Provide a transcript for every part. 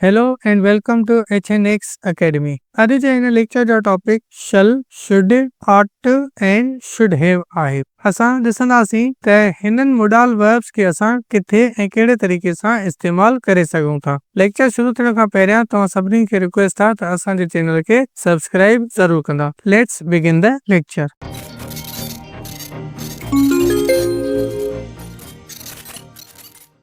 Hello and welcome to HNX Academy. अॼु जे हिन lecture जो topic shall, should, ought and should have आहे। असां ॾिसंदासीं त हिननि मोडल वर्ब्स खे असां किथे ऐं कहिड़े तरीक़े सां इस्तेमाल करे सघूं था। लेक्चर शुरू थियण खां पहिरियां तव्हां सभिनी खे रिक्वेस्ट आहे त असांजे चैनल खे सब्सक्राइब ज़रूर कंदा। Let's begin the lecture.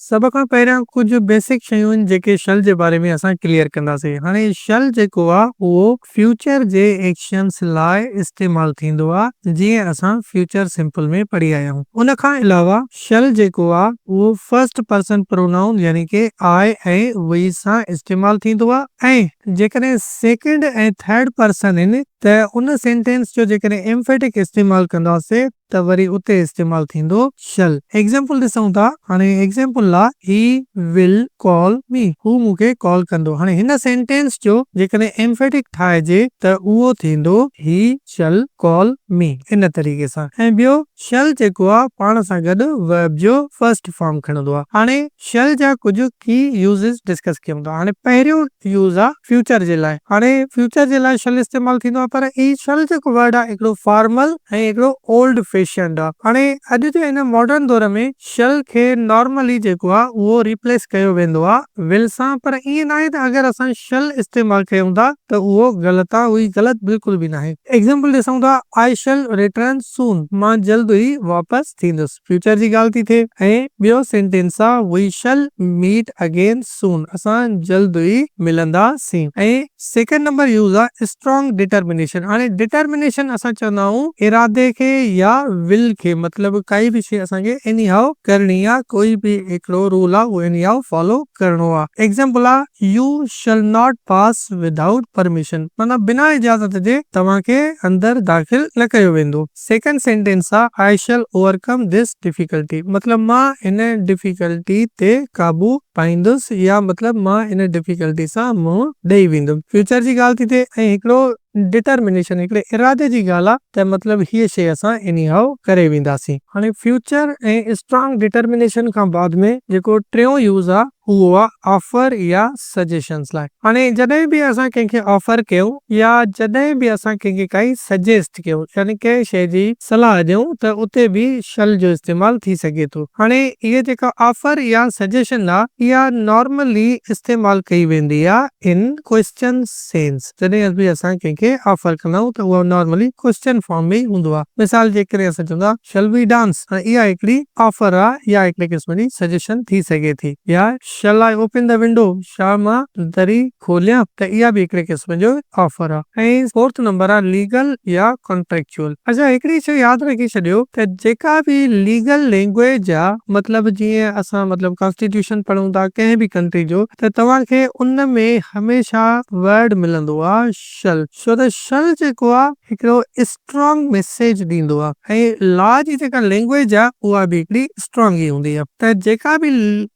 सभ खां पहिरियां कुछ बेसिक शयूं आहिनि जेके शल जे बारे में असां क्लियर कंदासीं। हाणे शल जेको आहे उहो फ्यूचर जे एक्शन्स लाइ इस्तेमाल थींदो आहे, जीअं असां फ्यूचर सिंपल में पढ़ी आया आहियूं। उन खां अलावा शल जेको आहे उहो फर्स्ट पर्सन प्रोनाउन यानी कि आई ऐं वी सां इस्तेमाल थींदो आहे, ऐं जेकॾहिं सेकंड ऐं थर्ड पर्सन आहिनि त उन सेंटेंस जो जेकॾहिं एम्फेटिक इस्तेमाल कंदासीं त वरी उते इस्तेमाल थींदो शल। एग्जांपल ॾिसूं था। हाणे एग्जांपल लाइ ही विल कॉल मी, हू मूंखे कॉल कंदो। हाणे हिन सेंटेंस जो जेकॾहिं एम्फेटिक ठाहिजे त उहो थींदो ही शल कॉल मी, इन तरीक़े सां। ऐं ॿियो शल जेको आहे पाण सां गॾु वर्ब जो फर्स्ट फॉर्म खणंदो आहे। हाणे शल जा कुझु की यूज़ेस डिस्कस कयूं था। हाणे पहिरियों यूज़ आहे फ्यूचर जे लाइ। हाणे फ्यूचर जे लाइ शल इस्तेमाल थींदो आहे, पर ही शल जेको वर्ड आहे हिकिड़ो फॉर्मल ऐं हिकिड़ो ओल्ड फैशन आहे। हाणे अॼु जे हिन मॉडर्न दौर में शल खे नॉर्मली जेको आहे उहो रिप्लेस कयो वेंदो आहे विल सां, पर ईअं न आहे त अगरि असां शल इस्तेमाल कयूं था त उहो ग़लति आहे, उही ग़लति बिल्कुल बि न आहे। एग्जांपल ॾिसूं था। आई शल रिटर्न सून, मां जल्द ई वापस थींदुसि, फ्यूचर जी ॻाल्हि थी थिए। ऐं ॿियो सेंटेंस आहे वी शल मीट अगेन सून, असां जल्द ई मिलंदासीं। ऐं सेकंड नंबर यूज़ आहे स्ट्रॉन्ग डिटर्मिनेशन। हाणे डिटर्मिनेशन असां चवंदा आहियूं इरादे खे या विल खे, मतलब काई भी शइ असांखे एनी हाउ करणी आहे, कोई भी हिकिड़ो रूल आहे उहो एनी हाउ फॉलो करणो आहे। एग्जांपल आहे U shall not pass without permission, माना बिना इजाज़त जे तव्हांखे अंदर दाख़िल न कयो वेंदो। सेकंड सेंटेंस आहे आई शल ओवरकम दिस डिफिकल्टी, मतलब मां इन डिफिकल्टी ते काबू पाईंदुसि, या मतलब मां इन डिफिकल्टी सां मुंहुं ॾेई वेंदुमि। फ्यूचर जी ॻाल्हि थी थिए। ऐं हिकिड़ो डिटर्मिनेशन हिकिड़े इरादे जी ॻाल्हि आहे त मतलब हीअ शइ असां एनी हाउ करे वेंदासीं। हाणे फ्यूचर ऐं स्ट्रॉन्ग डिटर्मिनेशन खां बाद में जेको टियों यूज़ आहे उहो आहे ऑफर या सजेशंस लाइ। हाणे जॾहिं बि असां कंहिंखे ऑफर कयूं या जॾहिं बि असां कंहिंखे काई सजेस्ट कयूं, यानी कंहिं शइ जी सलाह ॾियूं, त उते बि शल जो इस्तेमाल थी सघे थो। हाणे इहे जेका ऑफर या सजेशन आहे इहा नॉर्मली इस्तेमाल कई वेंदी आहे इन क्वेश्चन सेंस। जॾहिं बि असां कंहिंखे ऑफर कंदा त उहो नॉर्मली क्वेश्चन फॉर्म में हूंदो आहे। मिसाल जे करे असां चवंदा शल वी डांस, इहा हिकिड़ी ऑफर आहे या हिकिड़े क़िस्म जी सजेशन थी सघे थी। या शल आई ओपन द विंडो, छा मां दरी खोलियां, त इहा बि हिकिड़े क़िस्म जो ऑफर आहे। ऐं फोर्थ नंबर आहे लीगल या कॉन्ट्रेक्चुअल। अच्छा, हिकिड़ी शइ यादि रखी छॾियो त जेका बि लीगल लैंग्वेज आहे, मतलब जीअं असां मतलब कॉन्स्टिट्यूशन पढ़ूं था कंहिं बि कंट्री जो, त तव्हांखे उन में हमेशा वर्ड मिलंदो आहे शल। छो त शल जेको आहे हिकिड़ो स्ट्रॉन्ग मैसेज ॾींदो आहे, ऐं लॉ जी जेका लैंग्वेज आहे उहा बि हिकिड़ी स्ट्रॉन्ग ई हूंदी आहे। त जेका बि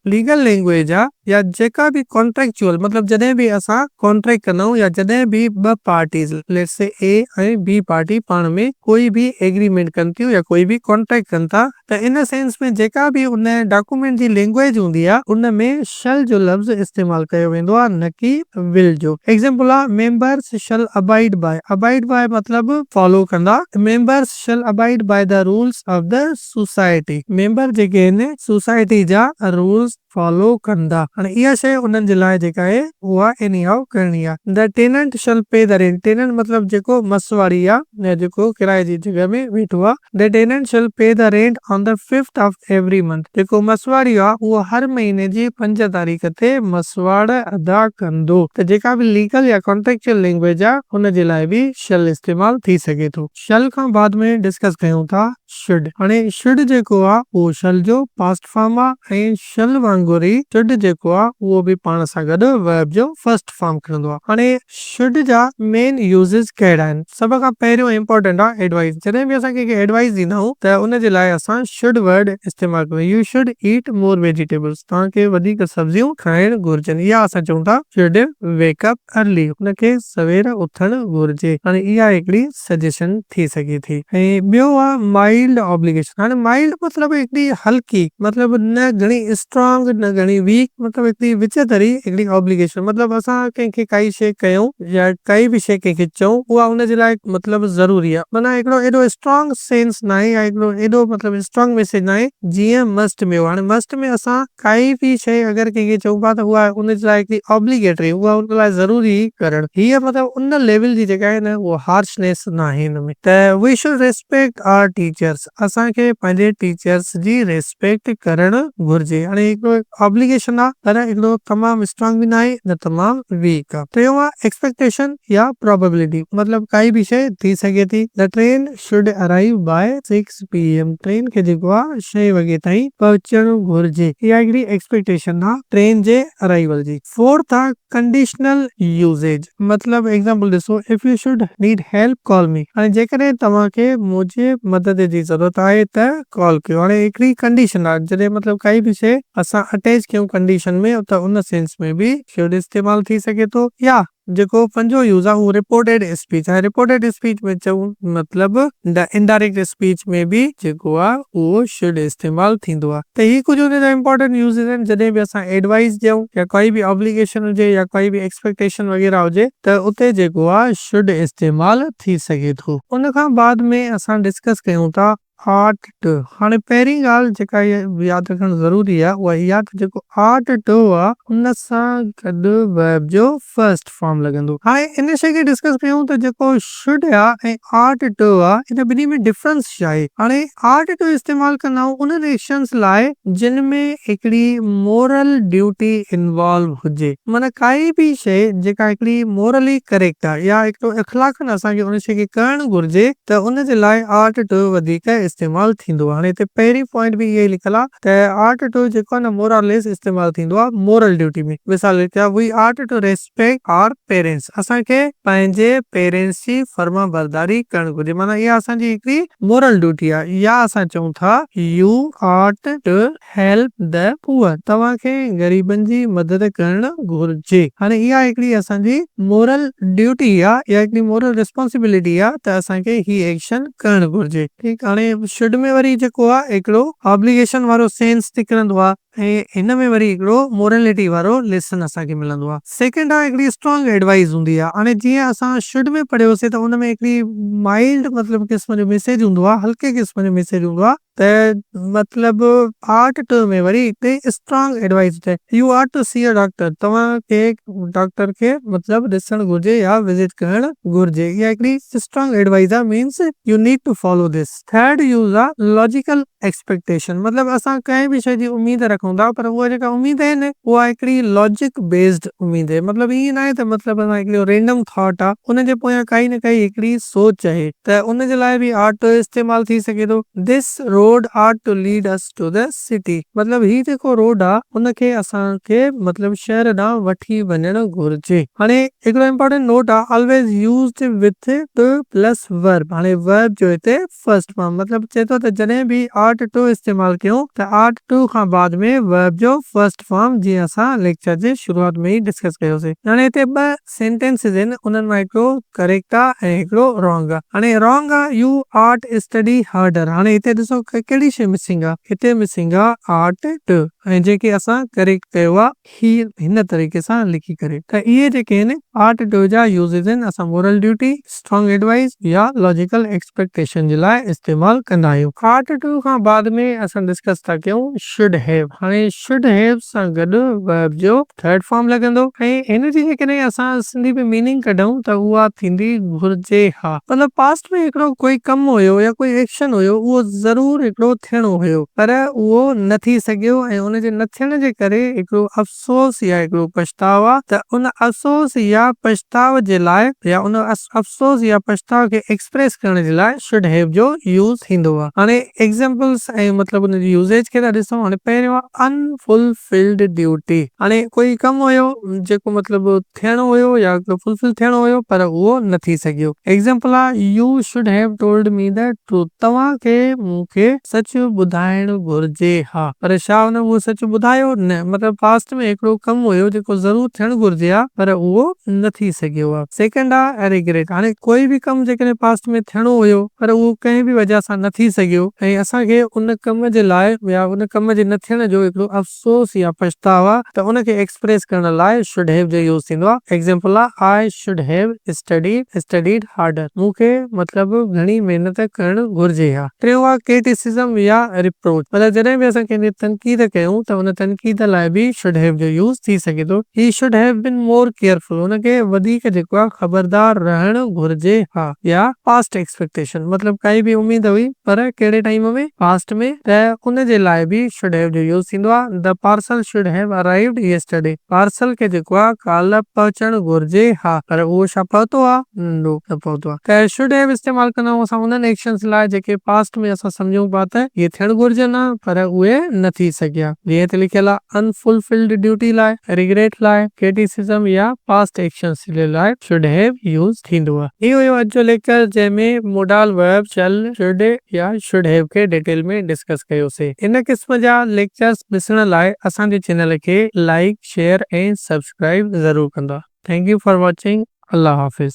लीगल लैंग्वेज आहे या जेका बि कॉन्ट्रेक्चुअल, मतलब जॾहिं बि असां कॉन्ट्रैक्ट कंदा आहियूं या जॾहिं बि ॿ पार्टीज लेट्स से ए ऐं बी पार्टी पाण में कोई बि एग्रीमेंट कनि थियूं या कोई बि कॉन्ट्रैक्ट कनि था, त इन सेंस में जेका बि उन डॉक्यूमेंट जी लैंग्वेज हूंदी आहे उन में शल जो लफ़्ज़ इस्तेमाल कयो वेंदो आहे, न कि विल जो। एग्जांपल आहे members shall abide by, abide by मतलब फॉलो कंदा। Members shall abide by the rules of the society, member जेके आहिनि सोसाइटी जा रूल्स फॉलो कंदा। हाणे इहा शइ उन्हनि जे लाइ जेका आहे उहा एनी हाउ करणी आहे। The tenant shall pay the rent, tenant मतलब जेको मसवाड़ी आहे या जेको किराए जी जॻह में वेठो आहे। The tenant shall pay the rent on the 5th of every month, जेको मसवाड़ी आहे उहो हर महीने जी 5 तारीख़ ते मसवाड़ अदा कंदो। त जेका बि लीगल या कॉन्ट्रेक्चुअल लैंग्वेज आहे हुन जे लाइ बि शल इस्तेमाल थी सघे थो। शल खां बाद में डिस्कस कयूं था शुड। हाणे शुड जेको आहे उहो शल जो पास्ट फॉर्म आहे, ऐं शल वांगुर ई शुड जेको आहे उहो बि पाण सां गॾु वर्ब जो फर्स्ट फॉर्म खणंदो आहे। हाणे शुड जा मेन यूज़ेस कहिड़ा आहिनि? सभ खां पहिरियों इंपॉर्टेंट आहे एडवाइस। जॾहिं बि असां कंहिंखे एडवाइस ॾींदा आहियूं त उन जे लाइ असां शुड वर्ड इस्तेमाल कयूं। U should eat more vegetables, तव्हांखे वधीक सब्जियूं खाइण घुर्जनि, या असां चऊं था शुड वेक अप अर्ली, हुनखे सवेर उथण घुर्जे। हाणे इहा हिकिड़ी सजेशन थी सघे थी। ऐं ॿियो आहे माइट माइल्ड ऑब्लिगेशन। हाणे माइल्ड मतलब हिकिड़ी हल्की, मतलब न घणी स्ट्रॉन्ग न घणी वीक, मतलब हिकिड़ी विच तरी हिकिड़ी ऑब्लिगेशन। मतलब असां कंहिंखे काई शइ कयूं या काई बि शइ कंहिंखे चऊं उहा हुनजे लाइ मतलब ज़रूरी आहे। माना हिकिड़ो एॾो स्ट्रॉन्ग सेंस न आहे या हिकिड़ो एॾो मतलब स्ट्रॉन्ग मैसेज न आहे जीअं मस्ट में हो। हाणे मस्ट में असां काई बि शइ अगरि कंहिंखे चऊं था त उहा हुनजे लाइ हिकिड़ी ऑब्लिगेटरी, उहा हुन लाइ ज़रूरी करणु। हीअ मतलब उन लेवल जी जेका आहे न उहा हार्शनेस न आहे हिन में। त we should respect our teachers, असांखे पंहिंजे टीचर्स जी रिस्पेक्ट करणु घुर्जे। हाणे हिकिड़ो ऑब्लिगेशन आहे पर हिकिड़ो तमामु स्ट्रॉन्ग बि न आहे न तमामु वीक आहे। टियों आहे एक्सपेक्टेशन या प्रोबेबिलिटी, मतलब काई बि शइ थी सघे थी। The train should arrive by 6 PM, train खे जेको आहे 6 वॻे ताईं पहुचणु घुर्जे। इहा हिकिड़ी एक्सपेक्टेशन आहे ट्रेन जे अराइवल जी। फोर्थ आहे कंडीशनल यूसेज, मतलब एग्जांपल ॾिसो, if U should need help call मी। हाणे जेकॾहिं तव्हांखे मुंहिंजे मदद जी ज़रूरत आहे त कॉल कयो। हाणे हिकिड़ी कंडीशन आहे, जॾहिं मतलब काई बि शइ असां अटैच कयूं कंडीशन में त उन सेंस में बि शुड इस्तेमाल थी सघे थो। या जेको पंजो यूज़ आहे उहो रिपोर्टेड स्पीच आहे। रिपोर्टेड स्पीच में चऊं मतलब द इनडायरेक्ट स्पीच में बि जेको आहे उहो शुड इस्तेमाल थींदो आहे। त ही कुझु हुन जा इंपॉर्टेंट यूज़ेस आहिनि। जॾहिं बि असां एडवाइस ॾियूं या कोई बि ऑब्लिगेशन हुजे या कोई बि एक्सपेक्टेशन वग़ैरह हुजे त उते जेको आहे शुड इस्तेमाल थी सघे थो। उन खां बाद में असां डिस्कस कयूं था आर्ट टू। हाणे पहिरीं ॻाल्हि जेका यादि रखणु ज़रूरी आहे उहा इहा त जेको आर्ट टू आहे उन सां गॾु वर्ब जो फर्स्ट फॉर्म लॻंदो। हाणे इन शइ खे डिस्कस कयूं त जेको शुड आहे ऐं आर्ट टू आहे इन ॿिन्ही में डिफरेंस छा आहे। हाणे आर्ट टू इस्तेमाल कंदा आहियूं उन एक्शन्स लाइ जिन में हिकिड़ी मोरल ड्यूटी इन्वॉल्व हुजे। माना काई बि शइ जेका हिकिड़ी मोरली करेक्ट आहे या हिकिड़ो इख़लाक़न असांखे उन शइ खे करणु घुर्जे त उन जे लाइ आर्ट टू वधीक इस्तेमाल थींदो। हाणे हिते पहिरीं पॉइंट बि इहो ई लिखियलु आहे त आर्ट टू जेको आहे न मोरलेस इस्तेमाल थींदो आहे मोरल ड्यूटी में। मिसाल के तौर we ought to respect our parents, असांखे पंहिंजे पेरेंट्स जी फर्मा बरदारी करणु घुर्जे। माना इहा असांजी हिकिड़ी मोरल ड्यूटी आहे। या असां चऊं था you ought to help the poor, तव्हांखे ग़रीबनि जी मदद करणु घुर्जे। हाणे इहा हिकिड़ी असांजी मोरल ड्यूटी आहे या हिकिड़ी मोरल रिस्पॉन्सिबिलिटी आहे त असांखे ही एक्शन करणु घुर्जे। ठीकु, हाणे शुड में वरी जेको आहे हिकिड़ो ऑब्लिगेशन वारो सेंस निकिरंदो आहे ऐं हिन में वरी हिकिड़ो मोरलिटी वारो लेसन असांखे मिलंदो आहे। सेकेंड आहे हिकिड़ी स्ट्रॉन्ग एडवाइस हूंदी आहे। हाणे जीअं असां शुड में पढ़ियोसीं त हुन में हिकिड़ी माइल्ड मतलब क़िस्म जो मैसेज हूंदो आहे, हल्के क़िस्म जो मैसेज हूंदो आहे। त मतलब आर्ट टू में वरी हिकिड़ी स्ट्रॉन्ग एडवाइस है, you are to see a doctor, तव्हांखे डॉक्टर खे मतलब ॾिसणु घुर्जे या विजिट करणु घुर्जे। इहा हिकिड़ी स्ट्रॉन्ग एडवाइस आहे, means you need to follow this. Third use आहे लॉजिकल एक्सपेक्टेशन, मतलब असां कंहिं बि शइ जी उम्मीद रखूं था पर उहा जेका उम्मीद आहे न उहा हिकिड़ी लॉजिक बेस्ड उम्मीद आहे। मतलब ईअं न आहे त मतलब असां हिकिड़ो रेंडम थॉट आहे, उनजे पोयां काई न काई हिकिड़ी सोच आहे त उन जे लाइ बि आर्ट टू इस्तेमाल थी सघे थो। This road ought to lead us to the city, मतलब ही जेको रोड आहे उनखे असांखे मतलब शहर ॾांहुं वठी वञणु घुर्जे। हाणे हिकिड़ो इंपॉर्टेंट नोट आहे, always used with to plus verb. हाणे वर्ब जो हिते फर्स्ट फॉर्म, मतलब चए थो त जॾहिं बि आर्ट टू इस्तेमाल कयूं त आर्ट टू खां बाद में वर्ब जो फर्स्ट फॉर्म, जीअं असां लेक्चर जे शुरूआत में ई डिस्कस कयोसीं। हाणे हिते ॿ सेंटेंसिस आहिनि, उन्हनि मां हिकिड़ो करेक्ट आहे ऐं हिकिड़ो रॉन्ग आहे। हाणे रॉन्ग आहे यू आर्ट स्टडी हार्डर। हाणे हिते ॾिसो कहिड़ी शइ मिसिंग आहे, हिते मिसिंग आहे आर्ट टू, ऐं जेके असां करेक्ट कयो आहे ही हिन तरीक़े सां लिखी करे। त इहे जेके आहिनि आर्ट टू जा यूज़ेस आहिनि, असां मोरल ड्यूटी, स्ट्रॉन्ग एडवाइस या लॉजिकल एक्सपेक्टेशन जे लाइ इस्तेमाल कंदा आहियूं। आर्ट टू खां बाद में असां डिस्कस था कयूं शुड हैव। हाणे शुड हैव सां गॾु वर्ब जो थर्ड फॉर्म लॻंदो ऐं हिन जी जेकॾहिं असां सिंधी में मीनिंग कढूं त उहा थींदी घुर्जे हा। मतलब पास्ट में हिकिड़ो कोई कमु हुयो या कोई एक्शन हुयो उहो ज़रूर हिकिड़ो थियणो हुयो पर उहो न थी सघियो ऐं उनजे न थियण जे करे हिकिड़ो अफ़सोस या हिकिड़ो पछताव आहे। त उन अफ़सोस या पछताव जे लाइ या उन अफ़सोस या पछताव खे एक्सप्रेस करण जे लाइ शुड हैव जो यूज़ थींदो आहे। हाणे एग्जांपल्स ऐं मतलब उन जी यूसेज खे था ॾिसूं। हाणे पहिरियों आहे अनफुलफिल्ड ड्यूटी। हाणे कोई कमु हुयो जेको मतलब थियणो हुयो या फुलफिल थियणो हुयो पर उहो न थी सघियो। एग्जांपल आहे U should have told me the truth, तव्हांखे मूंखे सच ॿुधाइण घुर्जे हा, पर छा हुन उहो सच ॿुधायो न, मतलब पास्ट में हिकिड़ो कम हुयो जेको ज़रूर थियण घुर्जे हा पर उहो न थी सघियो आहे। सेकंड आहे रिग्रेट। हाणे कोई बि कम जेकॾहिं पास्ट में थियणो हुयो पर उहो कंहिं बि वजह सां न थी सघियो ऐं असांखे उन कम जे लाइ या उन कम जे न थियण जो हिकिड़ो अफ़सोस या पछतावा, त उनखे एक्सप्रेस करण लाइ शुड हैव जो यूज़ थींदो आहे। एग्जांपल आहे I should have studied harder, मूंखे मतलब घणी महिनत करण घुर्जे हा। टियों आहे क्रिटिसिज्म या रिप्रोच, मतलब जॾहिं बि असां कंहिंजी तनक़ीद कयूं त उन तनक़ीद लाइ बि शुड हैव जो यूज़ थी सघे थो। He should have been more careful, उनखे वधीक जेको आहे ख़बरदार रहण घुर्जे हा। या पास्ट एक्सपेक्टेशन, मतलब काई बि उम्मीद हुई पर कहिड़े टाइम में पास्ट में, त उन जे लाइ बि शुड हैव जो यूज़ थींदो आहे। The parcel should have arrived yesterday, parcel खे जेको आहे काल्ह पहुचण घुर्जे हा, पर उहो छा पहुतो आहे, नो न पहुतो आहे। त शुड हैव इस्तेमाल कंदा आहियूं असां उन्हनि एक्शन्स लाइ जेके पास्ट में असां सम्झूं पिया त इहे थियण घुर्जनि हा पर उहे न थी सघिया। जीअं त लिखियल आहे अनफुलफिल्ड ड्यूटी लाइ, रिग्रेट लाइ, क्रिटिसिज्म या पास्ट एक्शन्स जे लाइ शुड हैव यूज़ थींदो आहे। इहो हुयो अॼु जो लेक्चर जंहिंमें मोडाल वर्ब शल शुड या शुड हैव खे डिटेल में डिस्कस कयोसीं। इन क़िस्म जा लेक्चर्स ॾिसण लाइ असांजे चैनल खे लाइक शेयर ऐं सब्सक्राइब ज़रूर कंदा। Thank you for watching. अल्लाह हाफ़िज़।